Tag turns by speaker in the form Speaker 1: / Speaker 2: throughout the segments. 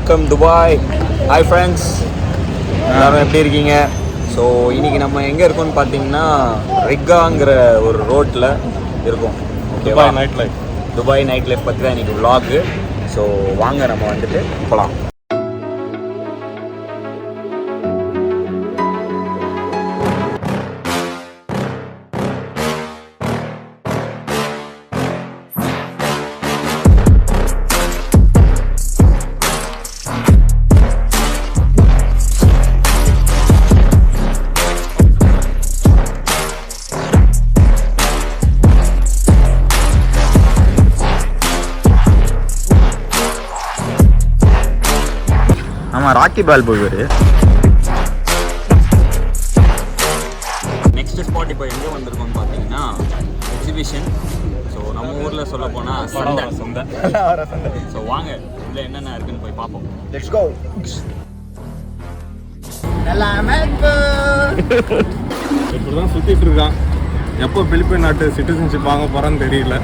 Speaker 1: Welcome Dubai. Hi friends, எல்லாரும் எப்படி இருக்கீங்க? ஸோ இன்றைக்கி நம்ம எங்கே இருக்கோம்னு பார்த்தீங்கன்னா ரிக்காங்கிற ஒரு ரோட்டில் இருக்கோம். ஓகேவா? துபாய் நைட் லைஃப் பற்றி தான் இன்றைக்கி விலாகு. ஸோ வாங்க நம்ம வந்துட்டு போகலாம். ராக்கி பால் போயிரு. நெக்ஸ்ட் ஸ்பாட் இப்போ எங்கே வந்திருக்கோம்னு பார்த்தீங்கன்னா எக்ஸிபிஷன். ஸோ நம்ம ஊரில் சொல்ல போனால் சந்தை. ஸோ வாங்க இதில் என்னென்ன இருக்குன்னு போய் பார்ப்போம். Let's go.
Speaker 2: இப்படி தான் சுற்றிட்டு இருக்கான். எப்போ பிலிப்பைன் நாட்டு சிட்டிசன்ஷிப் வாங்க போகிறான்னு தெரியல.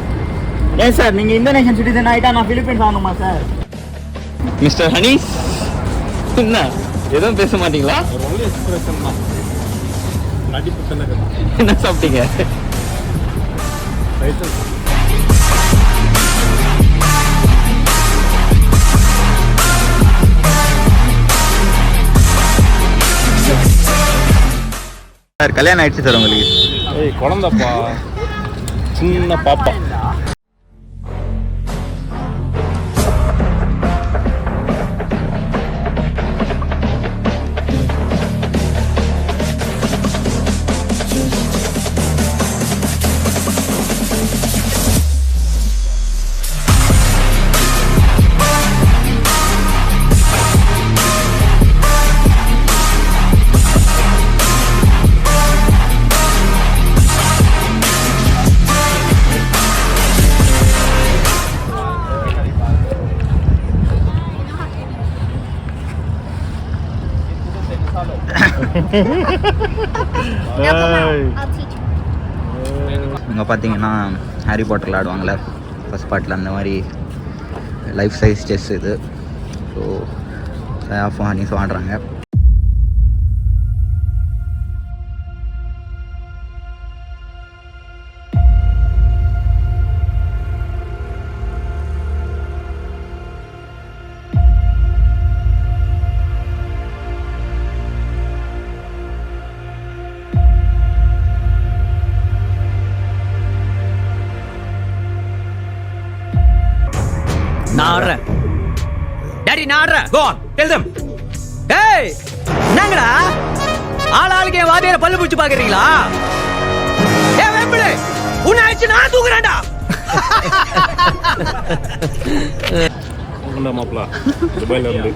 Speaker 3: ஏன் சார் நீங்கள் இந்தோனேஷியன் சிட்டிசன் ஆகிட்டா நான் பிலிப்பைன்ஸ் வாங்கணுமா சார்?
Speaker 1: மிஸ்டர் ஹனீஸ் என்ன எதுவும் பேச மாட்டீங்களா?
Speaker 2: ஒன்லி எக்ஸ்பிரஷன் தான், நடிப்பு தானே.
Speaker 1: என்ன சாப்பிட்டீங்க? சார் கல்யாணம் ஆயிடுச்சு சார் உங்களுக்கு?
Speaker 2: ஏய் குழந்தைப்பா, சின்ன பாப்பா.
Speaker 1: இங்கே பார்த்தீங்கன்னா ஹாரி பாட்டரில் ஆடுவாங்கள்ல ஃபஸ்ட் பார்ட்டில், அந்த மாதிரி லைஃப் சைஸ் செஸ் இது. ஸோ ஆஃப் ஹனீஸ் ஆடுறாங்க.
Speaker 3: நான் டாடி நான் கோ ஆன் டெல் देम. டேய் என்னங்கடா ஆளாளுக்கு என் வாதியார பல்லு பூச்சி பாக்குறீங்களா? ஏய் வெம்பளே உன்னை அடிச்சு நான் தூக்குறேன்டா.
Speaker 2: உன்ன மாப்ள துபாய்ல இருந்து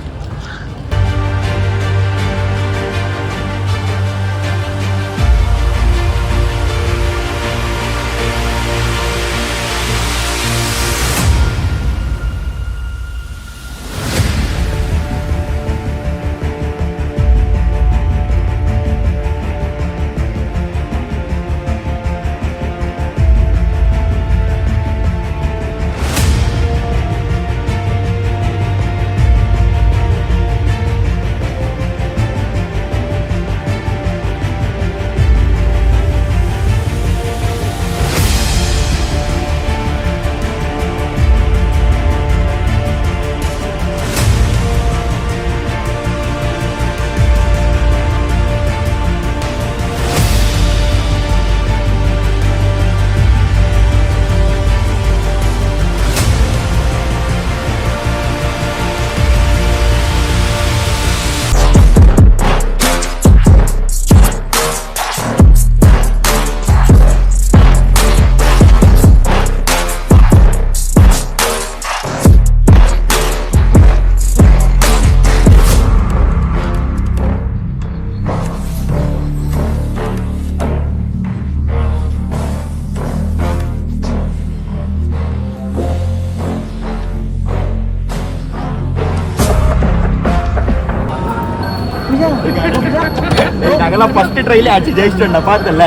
Speaker 3: நாங்கெல்லாம் ஃபர்ஸ்ட் ட்ரைல அடிச்சு ஜெயிச்சிட்டோம்டா, பார்த்தல.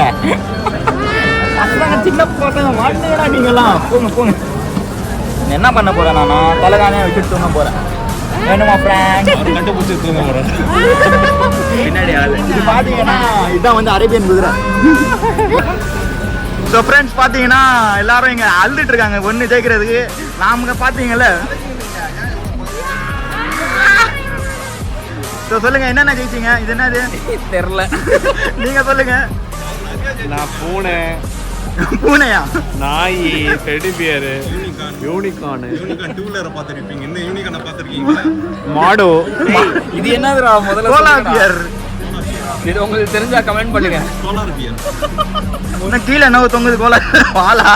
Speaker 3: பசங்க சின்ன பசங்க மாட்டீங்களா நீங்களாம்? போங்க போங்க. என்ன பண்ண போறேன்? நான் தலைகானே வச்சுட்டு தூங்க போறேன்.
Speaker 1: வேணுமா ஃப்ரெண்ட்?
Speaker 2: அவர் கண்டுபிடிச்சி தூங்க போறாரு.
Speaker 1: பின்னாடி ஆளு. இது பாத்தீங்கன்னா இதுதான் வந்து அரேபியன் குதிரை. ஸோ ஃப்ரெண்ட்ஸ் பார்த்தீங்கன்னா எல்லாரும் இங்கே அழுதுட்டு இருக்காங்க ஒன்று ஜெயிக்கிறதுக்கு. நாம பார்த்தீங்கல்ல. ஸோ சொல்லுங்க என்னென்ன ஜெயிச்சிங்க? இது என்னது தெரில, நீங்க சொல்லுங்க.
Speaker 2: நான்
Speaker 1: பூனையா?
Speaker 2: நாய், டெடி பியர், யூனிகார்ன் 2-வீலரை பார்த்துருப்பீங்க. இந்த யூனிகார்னை பார்த்துருக்கீங்களா?
Speaker 3: மாடோ. இது என்னதுடா முதல்ல?
Speaker 1: Koala bear.
Speaker 3: இது உங்களுக்கு தெரிஞ்சா கமெண்ட் பண்ணுங்க.
Speaker 2: Solar bear.
Speaker 1: கீழே என்ன தொங்குது கோலார் பாலா?